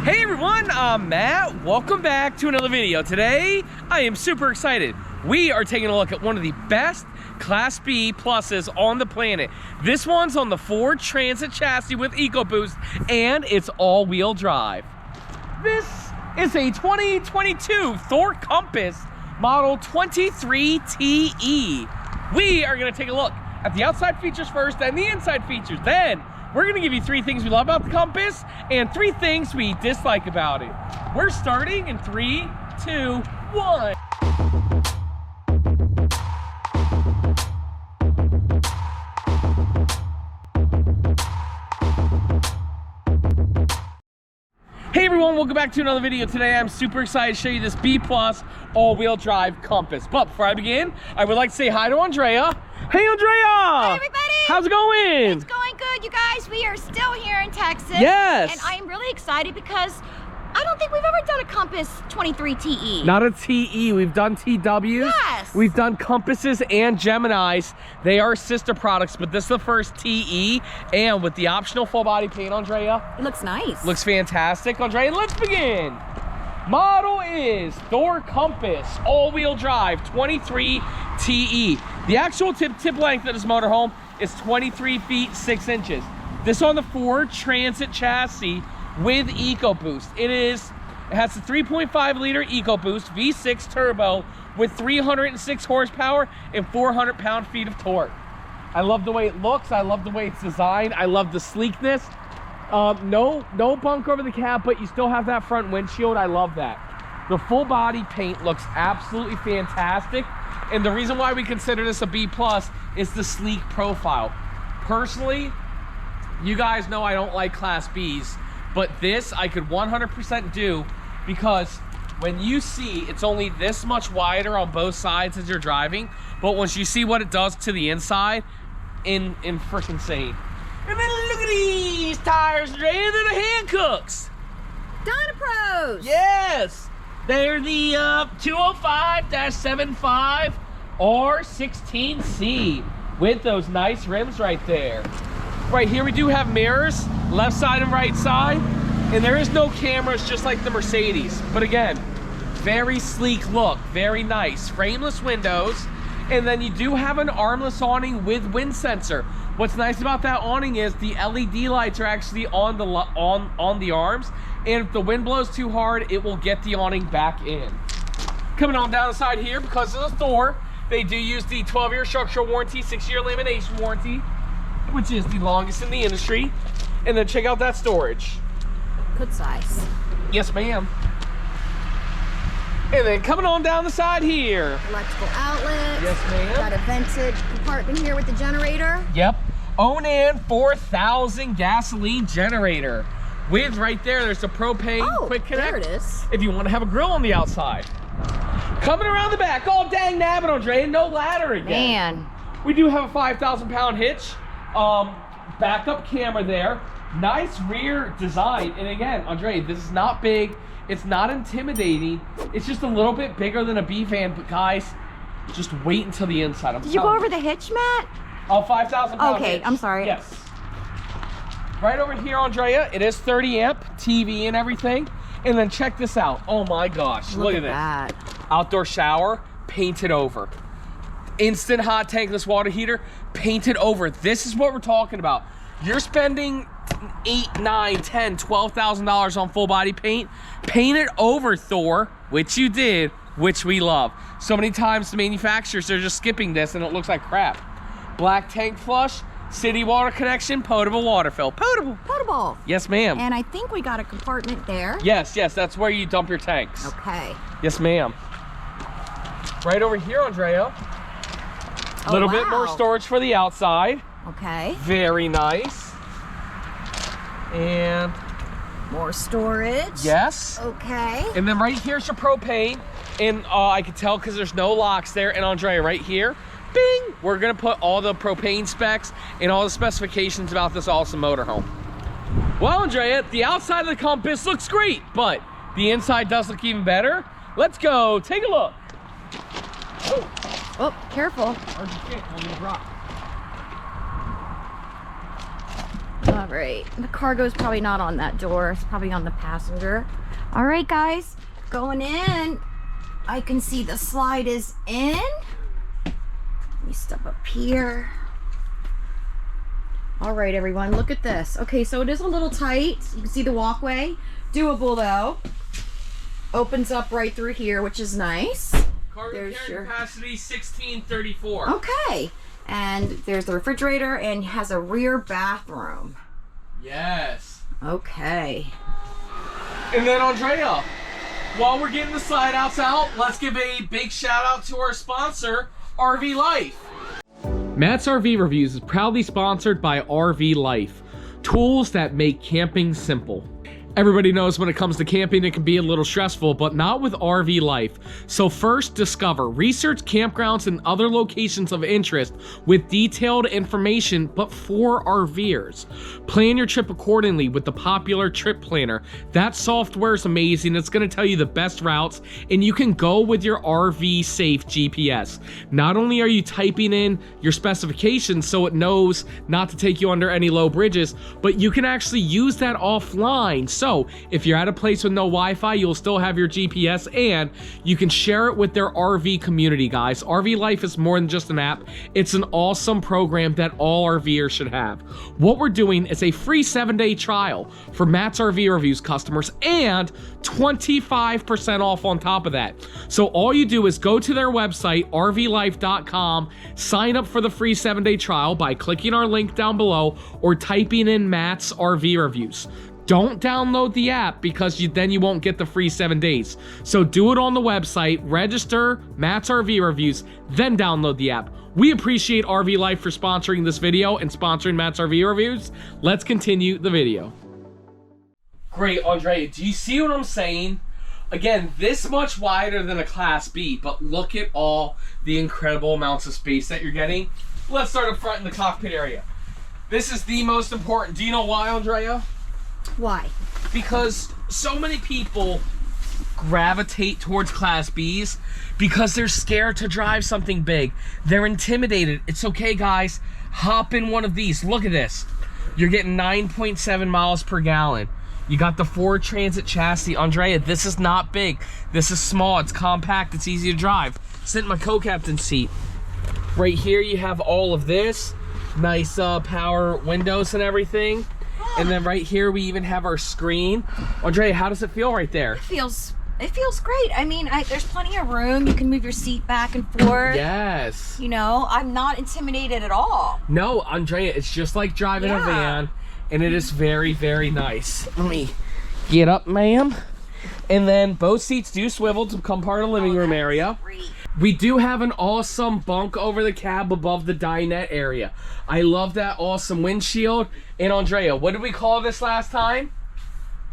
Hey everyone, I'm Matt. Welcome back to another video. Today, I am super excited. We are taking a look at one of the best Class B pluses on the planet. This one's on the Ford Transit chassis with EcoBoost, and it's all-wheel drive. This is a 2022 Thor Compass Model 23TE. We are gonna take a look at the outside features first, then the inside features. Then, we're gonna give you 3 things we love about the Compass and 3 things we dislike about it. We're starting in 3, 2, 1. Hey everyone, welcome back to another video. Today I'm super excited to show you this B Plus all-wheel drive Compass. But before I begin, I would like to say hi to Andrea. Hey Andrea! Hi everybody! How's it going? It's going good, you guys. We are still here in Texas. Yes! And I am really excited because I don't think we've ever done a Compass 23TE. Not a TE, we've done TWs. Yes! We've done Compasses and Geminis. They are sister products, but this is the first TE. And with the optional full body paint, Andrea. It looks nice. Looks fantastic. Andrea, let's begin. Model is Thor Compass all-wheel drive 23TE. The actual tip length of this motorhome is 23 feet 6 inches. This on the Ford Transit chassis with EcoBoost. It has the 3.5 liter EcoBoost V6 turbo with 306 horsepower and 400 pound-feet of torque. I love the way it looks. I love the way it's designed. I love the sleekness. No bunk over the cab, but you still have that front windshield. I love that. The full body paint looks absolutely fantastic. And the reason why we consider this a B plus is the sleek profile. Personally, you guys know I don't like Class Bs, but this I could 100% do because when you see it's only this much wider on both sides as you're driving, but once you see what it does to the inside, in freaking insane. And then look at these tires, Dre, they're the Hancooks. Dynapros! Yes! They're the 205-75 R16C with those nice rims right there. Right here we do have mirrors, left side and right side, and there is no cameras just like the Mercedes. But again, very sleek look, very nice. Frameless windows, and then you do have an armless awning with wind sensor. What's nice about that awning is the LED lights are actually on the arms, and if the wind blows too hard, it will get the awning back in. Coming on down the side here, because of the Thor, they do use the 12-year structural warranty, 6-year lamination warranty, which is the longest in the industry. And then check out that storage. Good size. Yes, ma'am. And then coming on down the side here. Electrical outlet. Yes, ma'am. Got a vented compartment here with the generator. Yep. Onan 4000 gasoline generator. With right there, there's a propane quick connect. There it is. If you want to have a grill on the outside. Coming around the back, oh dang nabbit, Andre, no ladder again. Man. We do have a 5,000-pound hitch. Backup camera there. Nice rear design. And again, Andre, this is not big. It's not intimidating. It's just a little bit bigger than a B van, but guys, just wait until the inside. Did you go over the hitch, Matt? Oh, 5,000 pound Okay, hitch. I'm sorry. Yes. Right over here, Andrea, it is 30 amp TV and everything. And then check this out. Oh my gosh, look at this. That. Outdoor shower, painted over. Instant hot tankless water heater, painted over. This is what we're talking about. You're spending $8, $9, $10, $12,000 on full body paint. Paint it over, Thor, which you did, which we love. So many times the manufacturers are just skipping this and it looks like crap. Black tank flush, city water connection, potable water fill. Potable. Yes, ma'am. And I think we got a compartment there. Yes, that's where you dump your tanks. Okay. Yes, ma'am. Right over here, Andrea. A little bit more storage for the outside. Okay. Very nice. And more storage. yes. Okay. And then right here's your propane. And I can tell because there's no locks there. And Andrea, right here, bing, we're gonna put all the propane specs and all the specifications about this awesome motorhome. Well, Andrea, the outside of the Compass looks great, but the inside does look even better. Let's go take a look. Oh, careful. Where's your kick? Let me drop. All right, the cargo's probably not on that door. It's probably on the passenger. All right, guys, going in. I can see the slide is in. Let me step up here. All right, everyone, look at this. Okay, so it is a little tight. You can see the walkway. Doable, though. Opens up right through here, which is nice. Cargo carrying capacity 1634. Okay. And there's the refrigerator and has a rear bathroom. Yes. Okay. And then Andrea, while we're getting the slide outs out, let's give a big shout out to our sponsor, RV Life. Matt's RV Reviews is proudly sponsored by RV Life, tools that make camping simple. Everybody knows when it comes to camping, it can be a little stressful, but not with RV Life. So first, discover, research campgrounds and other locations of interest with detailed information, but for RVers. Plan your trip accordingly with the popular Trip Planner. That software is amazing. It's going to tell you the best routes, and you can go with your RV Safe GPS. Not only are you typing in your specifications so it knows not to take you under any low bridges, but you can actually use that offline. So if you're at a place with no Wi-Fi, you'll still have your GPS, and you can share it with their RV community, guys. RV Life is more than just an app. It's an awesome program that all RVers should have. What we're doing is a free 7-day trial for Matt's RV Reviews customers and 25% off on top of that. So all you do is go to their website, rvlife.com, sign up for the free 7-day trial by clicking our link down below or typing in Matt's RV Reviews. Don't download the app because then you won't get the free 7 days. So do it on the website, register Matt's RV Reviews, then download the app. We appreciate RV Life for sponsoring this video and sponsoring Matt's RV Reviews. Let's continue the video. Great, Andrea, do you see what I'm saying? Again, this much wider than a Class B, but look at all the incredible amounts of space that you're getting. Let's start up front in the cockpit area. This is the most important. Do you know why, Andrea? Why? Because so many people gravitate towards Class Bs because they're scared to drive something big. They're intimidated. It's okay, guys. Hop in one of these. Look at this. You're getting 9.7 miles per gallon. You got the Ford Transit chassis. Andrea, this is not big. This is small. It's compact. It's easy to drive. Sit in my co-captain seat. Right here, you have all of this. Nice power windows and everything. And then right here, we even have our screen. Andrea, how does it feel right there? It feels great. I mean, there's plenty of room. You can move your seat back and forth. Yes. You know, I'm not intimidated at all. No, Andrea, it's just like driving a van, and it is very, very nice. Let me get up, ma'am. And then both seats do swivel to become part of the living room area. Great. We do have an awesome bunk over the cab above the dinette area. I love that awesome windshield. And Andrea, what did we call this last time?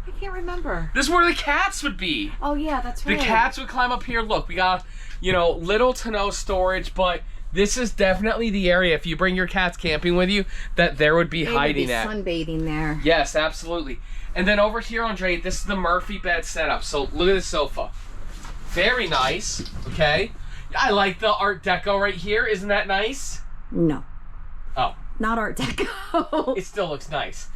I can't remember. This is where the cats would be. Oh yeah, that's right. The cats would climb up here. Look, we got, you know, little to no storage, but this is definitely the area, if you bring your cats camping with you, that there would be hiding at. Sunbathing there. Yes, absolutely. And then over here, Andrea, this is the Murphy bed setup. So look at the sofa. Very nice, okay? I like the Art Deco right here. Isn't that nice? No. Oh. Not Art Deco. It still looks nice.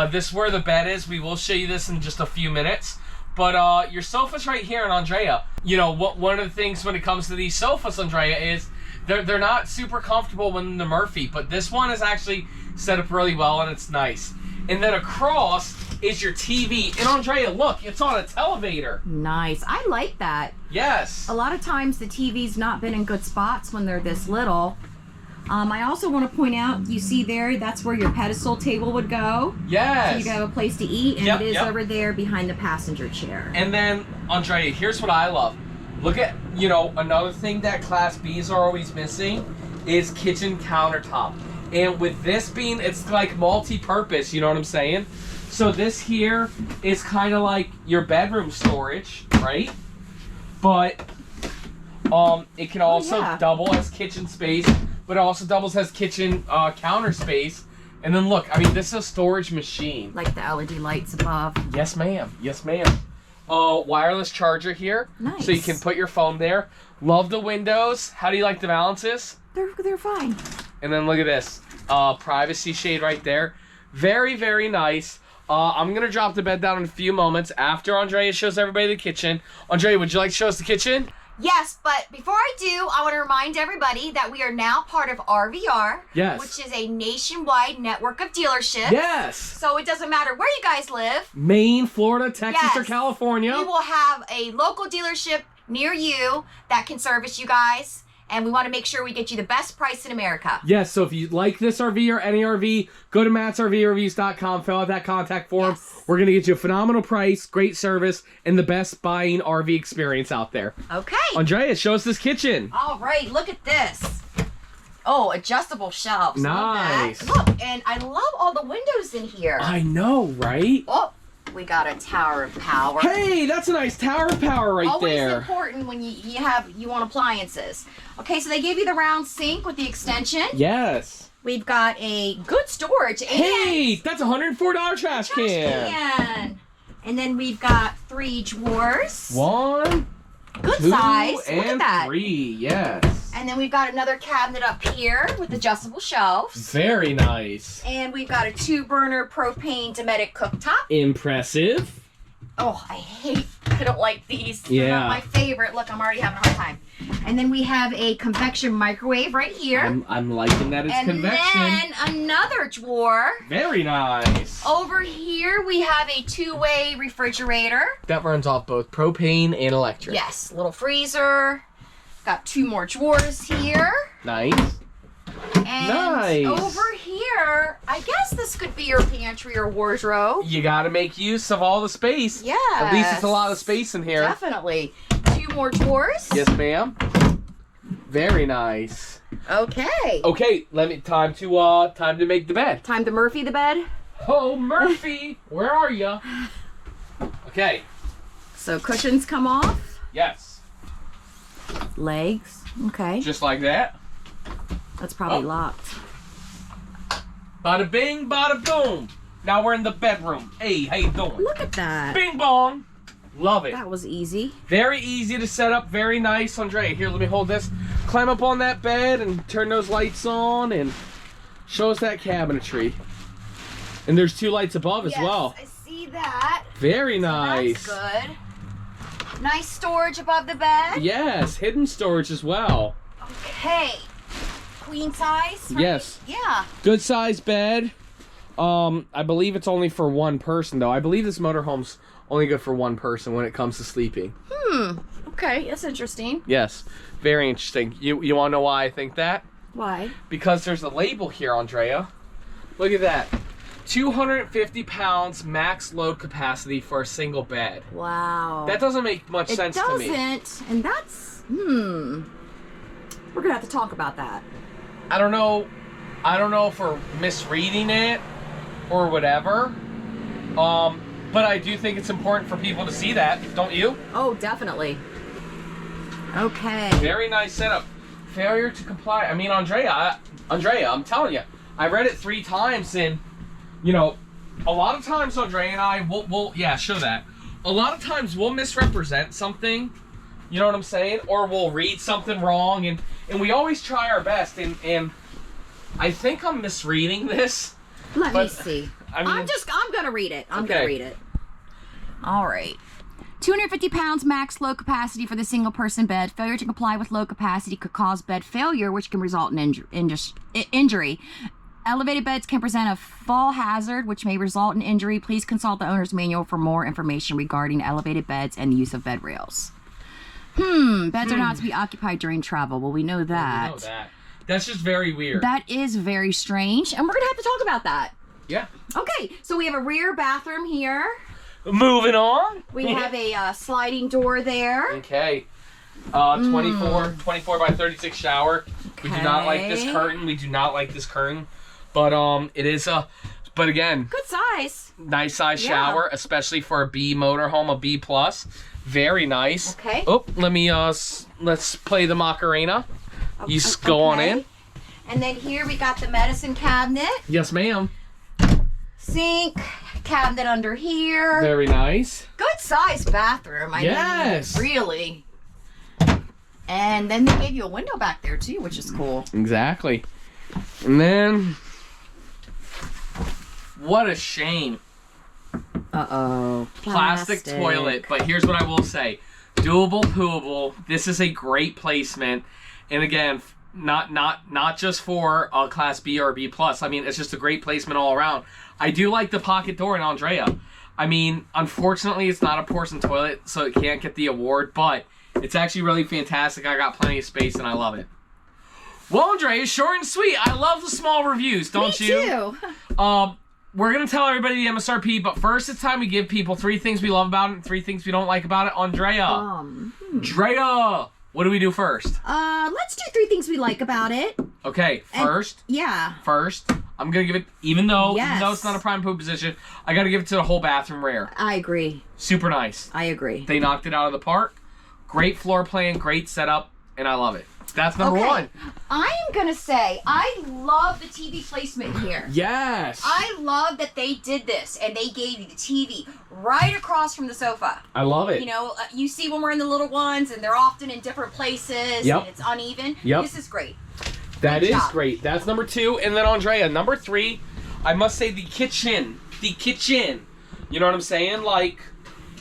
This is where the bed is. We will show you this in just a few minutes. But your sofa's right here. And Andrea, you know, one of the things when it comes to these sofas, Andrea, is they're not super comfortable when the Murphy. But this one is actually set up really well, and it's nice. And then across is your TV. And Andrea, look, it's on a televator. Nice. I like that. Yes. A lot of times the TV's not been in good spots when they're this little. I also want to point out, you see there, that's where your pedestal table would go. Yes. So you can have a place to eat, and it is over there behind the passenger chair. And then, Andrea, here's what I love. Look at, you know, another thing that Class Bs are always missing is kitchen countertop. And with this being, it's like multi-purpose, you know what I'm saying? So this here is kind of like your bedroom storage, right? But it can also double as kitchen space, but it also doubles as kitchen counter space. And then look, I mean, this is a storage machine. Like the LED lights above. Yes, ma'am. Yes, ma'am. Wireless charger here. Nice. So you can put your phone there. Love the windows. How do you like the balances? They're fine. And then look at this. Privacy shade right there. Very, very nice. I'm gonna drop the bed down in a few moments after Andrea shows everybody the kitchen. Andrea, would you like to show us the kitchen? Yes, but before I do, I want to remind everybody that we are now part of RVR, Yes. which is a nationwide network of dealerships. Yes. So it doesn't matter where you guys live. Maine, Florida, Texas, Yes. or California. We will have a local dealership near you that can service you guys. And we want to make sure we get you the best price in America. Yes, so if you like this RV or any RV, go to mattsrvreviews.com, fill out that contact form. Yes. We're going to get you a phenomenal price, great service, and the best buying RV experience out there. Okay. Andrea, show us this kitchen. All right, look at this. Oh, adjustable shelves. Nice. Love that. Look, and I love all the windows in here. I know, right? Oh, we got a tower of power. Hey, that's a nice tower of power right Always there. important when you want appliances. Okay, so they gave you the round sink with the extension. Yes. We've got a good storage. Hey, that's a $104 trash can. And then we've got 3 drawers. 1, Good 2, size. Look at and that. 3. Yes. And then we've got another cabinet up here with adjustable shelves. Very nice. And we've got a 2-burner propane Dometic cooktop. Impressive. Oh, I don't like these. They're Yeah. not my favorite. Look, I'm already having a hard time. And then we have a convection microwave right here. I'm liking that it's And convection. then another drawer. Very nice. Over here we have a 2-way refrigerator. That runs off both propane and electric. Yes, little freezer. Got 2 more drawers here. Nice. And Nice. over here, I guess this could be your pantry or wardrobe. You gotta make use of all the space. Yeah. At least it's a lot of space in here. Definitely. 2 more drawers. Yes, ma'am. Very nice. Okay. Okay, time to make the bed. Time to Murphy the bed. Oh, Murphy, where are you? Okay. So cushions come off. Yes. Legs. Okay. Just like that. That's probably Oh. locked. Bada bing, bada boom. Now we're in the bedroom. Hey, how you doing? Look at that. Bing bong. Love it. That was easy. Very easy to set up. Very nice. Andrea, here, let me hold this. Climb up on that bed and turn those lights on and show us that cabinetry. And there's 2 lights above as well. I see that. Very nice. So that's good. Nice storage above the bed. Yes, hidden storage as well. Okay. Queen size? Right? Yes. Yeah. Good size bed. I believe it's only for 1 person though. I believe this motorhome's only good for 1 person when it comes to sleeping. Okay, that's interesting. Yes, very interesting. You want to know why I think that? Why? Because there's a label here, Andrea. Look at that. 250 pounds max load capacity for a single bed. Wow. That doesn't make much sense to me. It doesn't, and that's, we're gonna have to talk about that. I don't know if we're misreading it or whatever. But I do think it's important for people to see that, don't you? Oh, definitely. Okay. Very nice setup. Failure to comply. I mean, Andrea, I'm telling you, I read it 3 times, and you know, a lot of times Andrea and I will show that. A lot of times we'll misrepresent something, you know what I'm saying, or we'll read something wrong, and we always try our best, and I think I'm misreading this. Let me see. I mean, I'm gonna read it. I'm Okay. gonna read it. All right. 250 pounds max load capacity for the single person bed. Failure to comply with load capacity could cause bed failure, which can result in injury. Elevated beds can present a fall hazard, which may result in injury. Please consult the owner's manual for more information regarding elevated beds and the use of bed rails. Beds are not to be occupied during travel. Well, we know that. We know that. That's just very weird. That is very strange, and we're gonna have to talk about that. Yeah. Okay, so we have a rear bathroom here. Moving on. We have a sliding door there. Okay. 24 by 36 shower. We do not like this Okay. curtain. We do not like this curtain. But it is but again, Good size. nice size Yeah. shower, especially for a B motorhome, a B plus. Very nice. Okay. Oh, let me let's play the Macarena. You go on in. And then here we got the medicine cabinet, Yes, ma'am. sink, cabinet under here. Very nice. Good size bathroom. I Yes. mean, really. And then they gave you a window back there too, which is cool. Exactly. And then What a shame. Uh-oh. Plastic toilet. But here's what I will say. Doable, pooable. This is a great placement. And again, not just for a Class B or B+. I mean, it's just a great placement all around. I do like the pocket door in Andrea. I mean, unfortunately, it's not a porcelain toilet, so it can't get the award, but it's actually really fantastic. I got plenty of space, and I love it. Well, Andrea, short and sweet. I love the small reviews, don't you? Me too. We're going to tell everybody the MSRP, but first it's time we give people 3 things we love about it and 3 things we don't like about it. Andrea. Andrea, what do we do first? Let's do 3 things we like about it. Okay, first. First, I'm going to give it, even though it's not a prime poop position, I got to give it to the whole bathroom rear. I agree. Super nice. I agree. They knocked it out of the park. Great floor plan, great setup, and I love it. That's number 1. I am going to say, I love the TV placement here. Yes. I love that they did this, and they gave you the TV right across from the sofa. I love it. You know, you see when we're in the little ones, and they're often in different places, and it's uneven. Yep. This is great. That is great. That's number 2. And then, Andrea, number 3, I must say the kitchen. The kitchen. You know what I'm saying? Like,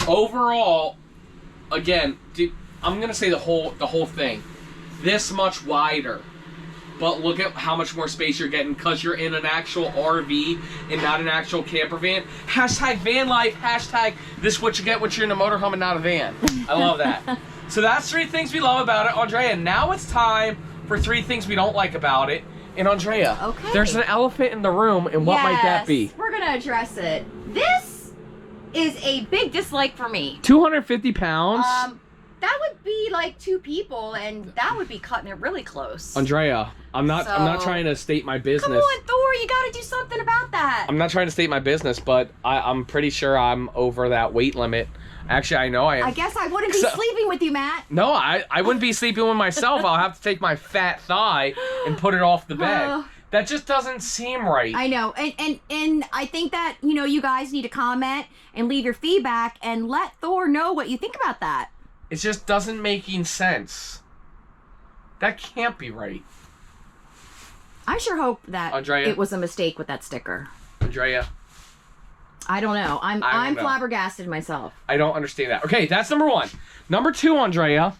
overall, again, dude, I'm going to say the whole thing. This much wider, but look at how much more space you're getting because you're in an actual RV and not an actual camper van. Hashtag van life, hashtag this is what you get when you're in a motorhome and not a van. I love that. So that's 3 things we love about it, Andrea. Now it's time for 3 things we don't like about it. And Andrea, there's an elephant in the room, and what might that be? We're gonna address it. This is a big dislike for me. 250 pounds? That would be like 2 people, and that would be cutting it really close. Andrea, I'm not trying to state my business. Come on, Thor, you gotta do something about that. I'm not trying to state my business, but I'm pretty sure I'm over that weight limit. Actually, I know I am. I guess I wouldn't be sleeping with you, Matt. No, I wouldn't be sleeping with myself. I'll have to take my fat thigh and put it off the bed. That just doesn't seem right. I know, and I think that, you know, you guys need to comment and leave your feedback and let Thor know what you think about that. It just doesn't make sense. That can't be right. I sure hope that Andrea, it was a mistake with that sticker. Andrea. I don't know. I'm flabbergasted myself. I don't understand that. Okay, that's number 1. Number 2, Andrea.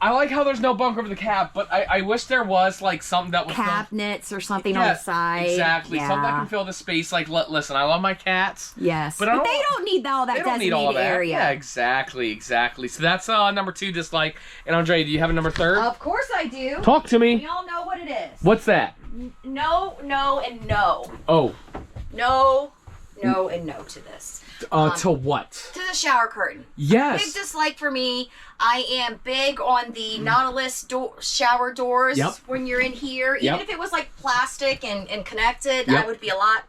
I like how there's no bunk over the cab, but I wish there was like something that would cabinets or something on the side. Exactly. Something that can fill the space. Like, listen, I love my cats. Yes. But they don't need all that designated area. Yeah, exactly. So that's number 2 dislike. And Andrea, do you have a number 3? Of course I do. Talk to me. We all know what it is. What's that? No, and no. Oh. No, and no to this. To what? To the shower curtain. Yes. Big dislike for me. I am big on the Nautilus shower doors when you're in here. Even if it was like plastic and connected, that would be a lot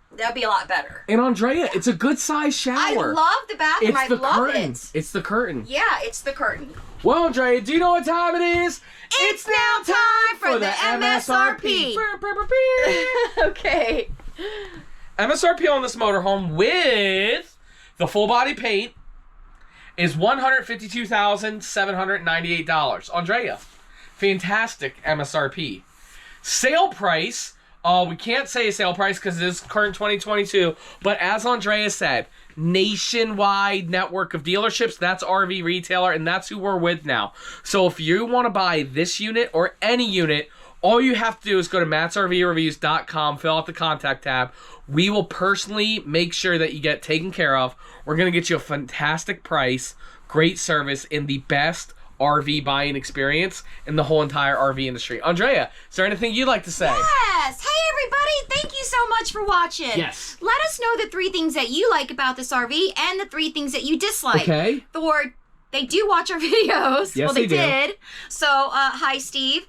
better. And Andrea, it's a good size shower. I love the bathroom. I love it. It's the curtain. Yeah, it's the curtain. Well, Andrea, do you know what time it is? It's now time for the MSRP. Okay. MSRP on this motorhome with the full body paint is $152,798. Andrea, fantastic MSRP. Sale price, we can't say a sale price because it is current 2022, but as Andrea said, nationwide network of dealerships, that's RV Retailer, and that's who we're with now. So if you want to buy this unit or any unit, all you have to do is go to mattsrvreviews.com, fill out the contact tab. We will personally make sure that you get taken care of. We're going to get you a fantastic price, great service, and the best RV buying experience in the whole entire RV industry. Andrea, is there anything you'd like to say? Yes! Hey everybody, thank you so much for watching. Yes. Let us know the 3 things that you like about this RV and the 3 things that you dislike. Okay. Thor, they do watch our videos. Yes, well, they do. did. So, hi, Steve.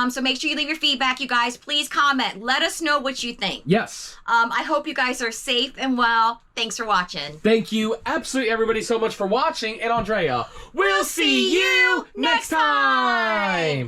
So make sure you leave your feedback, you guys. Please comment. Let us know what you think. Yes. I hope you guys are safe and well. Thanks for watching. Thank you, absolutely everybody, so much for watching. And Andrea, we'll see you next time.